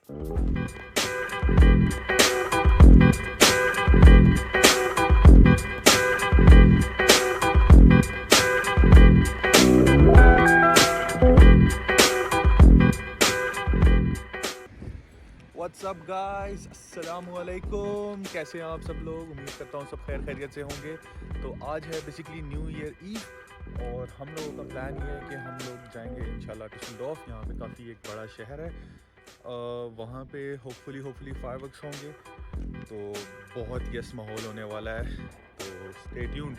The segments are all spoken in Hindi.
व्हाट्स अप गाइस, अस्सलाम वालेकुम। कैसे हैं आप सब लोग? उम्मीद करता हूँ सब खैर खैरियत से होंगे। तो आज है बेसिकली न्यू ईयर ईव और हम लोगों का प्लान ये है कि हम लोग जाएंगे इंशाल्लाह टुसलडॉर्फ। यहाँ पे काफ़ी एक बड़ा शहर है, वहाँ पे होपफुली फायरवर्क्स होंगे, तो बहुत यस माहौल होने वाला है। तो stay tuned,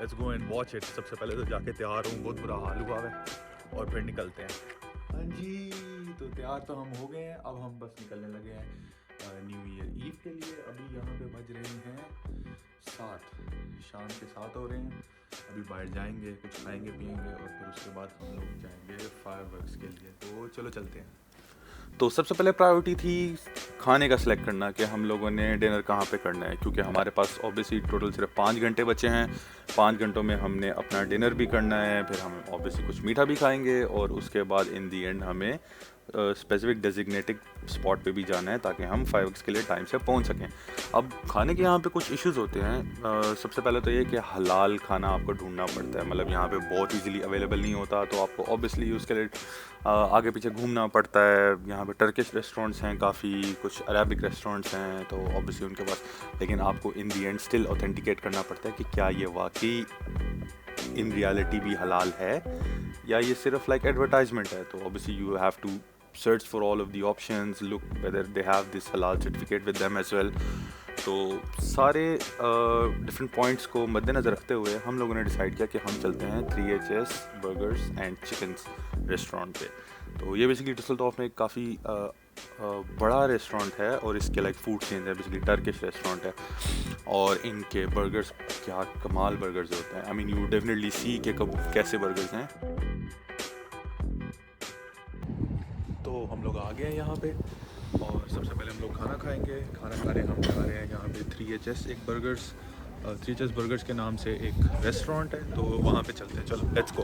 let's go and watch it. सबसे पहले तो जाके तैयार हूँ, बहुत बुरा हाल हुआ है, और फिर निकलते हैं। हाँ जी, तो तैयार तो हम हो गए हैं, अब हम बस निकलने लगे हैं न्यू ईयर ईव के लिए। अभी यहाँ पे बज रहे हैं 7, शाम के 7 हो रहे हैं। अभी बाहर जाएंगे, कुछ खाएंगे पिएंगे, और फिर उसके बाद हम लोग जाएंगे फायरवर्क्स के लिए। तो चलो चलते हैं। तो सबसे पहले प्रायोरिटी थी खाने का सिलेक्ट करना कि हम लोगों ने डिनर कहाँ पे करना है, क्योंकि हमारे पास ऑब्वियसली टोटल सिर्फ 5 घंटे बचे हैं। 5 घंटों में हमने अपना डिनर भी करना है, फिर हम ऑब्वियसली कुछ मीठा भी खाएंगे, और उसके बाद इन दी एंड हमें स्पेसिफिक डेजिग्नेटेड स्पॉट पे भी जाना है ताकि हम फायरवर्क्स के लिए टाइम से पहुंच सकें। अब खाने के यहाँ पे कुछ इश्यूज होते हैं। सबसे पहले तो ये कि हलाल खाना आपको ढूंढना पड़ता है, मतलब यहाँ पे बहुत इजीली अवेलेबल नहीं होता, तो आपको ऑब्वियसली उसके लिए आगे पीछे घूमना पड़ता है। यहाँ पे टर्किश रेस्टोरेंट्स हैं काफ़ी, कुछ अरेबिक रेस्टोरेंट्स हैं, तो ऑब्वियसली उनके पास, लेकिन आपको इन दी एंड स्टिल ऑथेंटिकेट करना पड़ता है कि क्या ये वाकई इन रियलिटी भी हलाल है या ये सिर्फ लाइक एडवर्टाइजमेंट है। तो obviously you have to search for all of the options, look whether they have this halal certificate with them as well. तो सारे डिफरेंट पॉइंट्स को मद्देनज़र रखते हुए हम लोगों ने डिसाइड किया कि हम चलते हैं 3HS burgers and chickens restaurant पे। तो ये बेसिकली टुसलडॉर्फ में काफ़ी बड़ा रेस्टोरेंट है, और इसके लाइक फूड चेंज है, बेसिकली टर्किश रेस्टोरेंट है, और इनके बर्गर्स क्या कमाल बर्गर्स होते हैं। आई मीन यू डेफिनेटली सी के कब कैसे बर्गर्स हैं। तो हम लोग आ गए हैं यहाँ पे, और सबसे पहले हम लोग खाना खाएंगे। खाना खाने हम जा रहे हैं यहाँ पे 3HS एक बर्गर्स 3HS बर्गर्स के नाम से एक रेस्टोरेंट है, तो वहाँ पे चलते हैं। चलो लेट्स गो।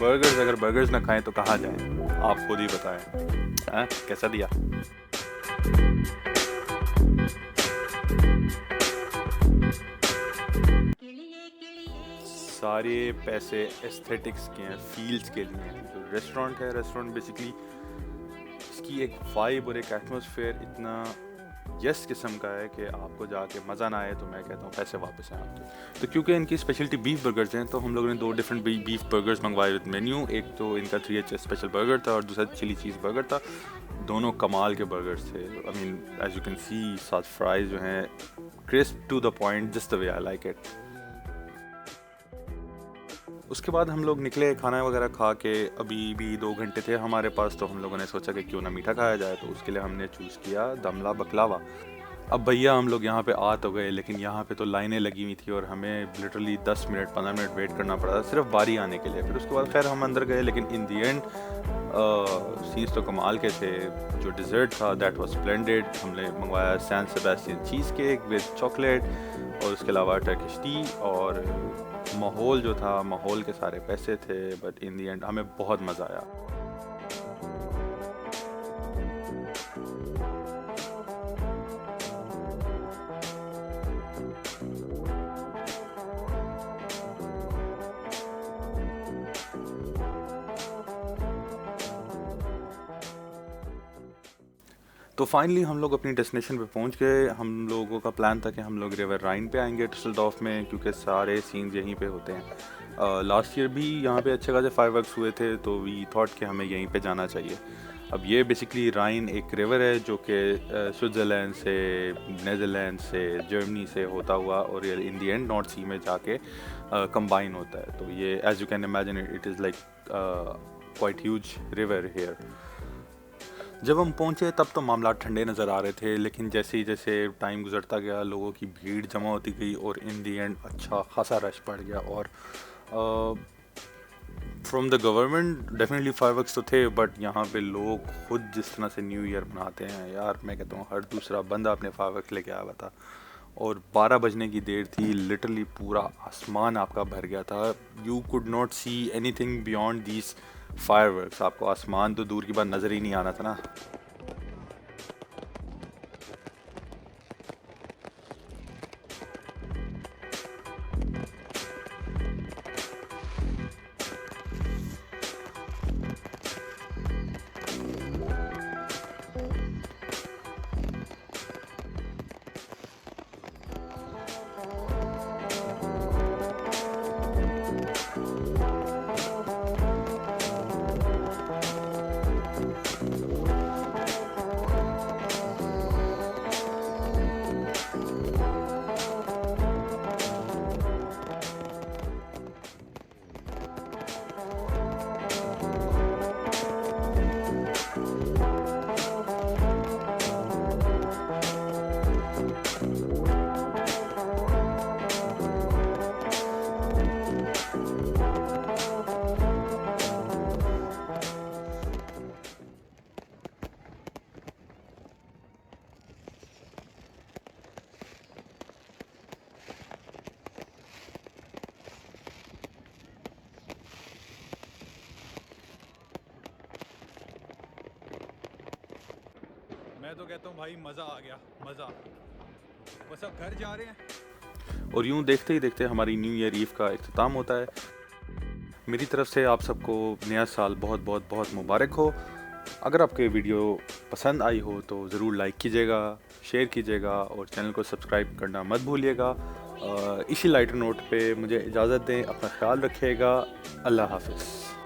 बर्गर्स, अगर बर्गर्स ना खाएं तो कहाँ जाएं, आप खुद ही बताएं। कैसा दिया? सारे पैसे एस्थेटिक्स के हैं, फील्स के लिए हैं। जो रेस्टोरेंट है, रेस्टोरेंट बेसिकली इसकी एक वाइब और एक एटमॉस्फेयर इतना यस किस्म का है कि आपको जाके मज़ा ना आए तो मैं कहता हूँ पैसे वापस हैं आपके। तो क्योंकि इनकी स्पेशलिटी बीफ बर्गर्स हैं, तो हम लोगों ने 2 डिफरेंट बीफ बर्गर्स मंगवाए विद मेन्यू। एक तो इनका 3HS स्पेशल बर्गर था, और दूसरा चिली चीज़ बर्गर था। दोनों कमाल के बर्गर्स थे। I mean as you can see, साथ फ्राइज जो हैं crisp to the point, just the way I like it. उसके बाद हम लोग निकले खाना वगैरह खा के। अभी भी 2 घंटे थे हमारे पास, तो हम लोगों ने सोचा कि क्यों ना मीठा खाया जाए, तो उसके लिए हमने चूज़ किया दमला बकलावा। अब भैया हम लोग यहाँ पे आ तो गए, लेकिन यहाँ पे तो लाइनें लगी हुई थी, और हमें लिटरली 10 मिनट 15 मिनट वेट करना पड़ा था सिर्फ बारी आने के लिए। फिर उसके बाद खैर हम अंदर गए, लेकिन इन दी एंड सीन्स तो कमाल के थे। जो डिज़र्ट था दैट वाज स्प्लेंडेड। हमने मंगवाया San Sebastian cheesecake with chocolate, और उसके अलावा टर्किश टी, और माहौल जो था, माहौल के सारे पैसे थे, बट इन दी एंड हमें बहुत मज़ा आया। तो फाइनली हम लोग अपनी डेस्टिनेशन पे पहुंच गए। हम लोगों का प्लान था कि हम लोग रिवर राइन पे आएंगे टुसलडॉर्फ में, क्योंकि सारे सीन्स यहीं पे होते हैं। लास्ट ईयर भी यहाँ पे अच्छे खासे फायरवर्क्स हुए थे, तो वी थॉट कि हमें यहीं पे जाना चाहिए। अब ये बेसिकली राइन एक रिवर है जो कि स्विट्ज़रलैंड से, नेदरलैंड से, जर्मनी से होता हुआ और ये इन दी एंड नॉर्थ सी में जाके कंबाइन होता है। तो ये as you can imagine it is like quite huge river here. जब हम पहुँचे तब तो मामला ठंडे नज़र आ रहे थे, लेकिन जैसे ही जैसे टाइम गुजरता गया लोगों की भीड़ जमा होती गई, और इन दी एंड अच्छा खासा रश पड़ गया। और from the government definitely fireworks तो थे, बट यहाँ पे लोग खुद जिस तरह से न्यू ईयर मनाते हैं यार, मैं कहता हूँ हर दूसरा बंदा अपने फायरवर्क्स लेके आया हुआ था। और 12 बजने की देर थी, लिटरली पूरा आसमान आपका भर गया था। You could not see anything beyond these fireworks, आपको आसमान तो दूर की बात नज़र ही नहीं आना था ना। मैं तो कहता हूँ भाई मज़ा आ गया, मज़ा। बस अब घर जा रहे हैं और यूं देखते ही देखते हमारी न्यू ईयर ईव का इख्तिताम होता है। मेरी तरफ से आप सबको नया साल बहुत बहुत बहुत मुबारक हो। अगर आपके वीडियो पसंद आई हो तो ज़रूर लाइक कीजिएगा, शेयर कीजिएगा और चैनल को सब्सक्राइब करना मत भूलिएगा। इसी लाइटर नोट पे मुझे इजाज़त दें, अपना ख्याल रखिएगा। अल्लाह हाफ़िज़।